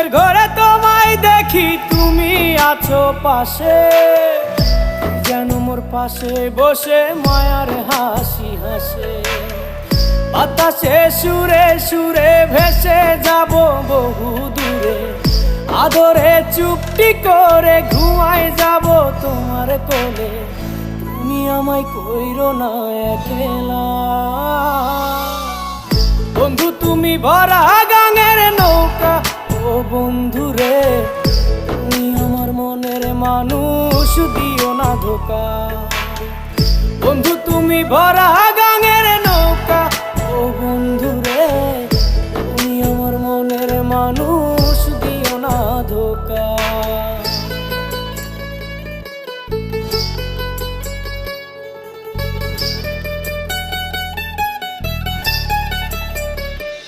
ঘুমের ঘরে তোমায় দেখি, তুমি আছো পাশে, যেন মোর পাশে বসে মায়ার হাসি হাসে। বাতাসে সুরে সুরে ভেসে যাব বহু দূরে, আদরে চুপটি করে ঘুমায় যাব তোমার কোলে। তুমি আমায় কইরো না একলা বন্ধু, তুমি ভরা গাঙের নৌকা। ও বন্ধু রে, তুমি আমার মনের মানুষ, দিও না ধোকা। বন্ধু তুমি ভরা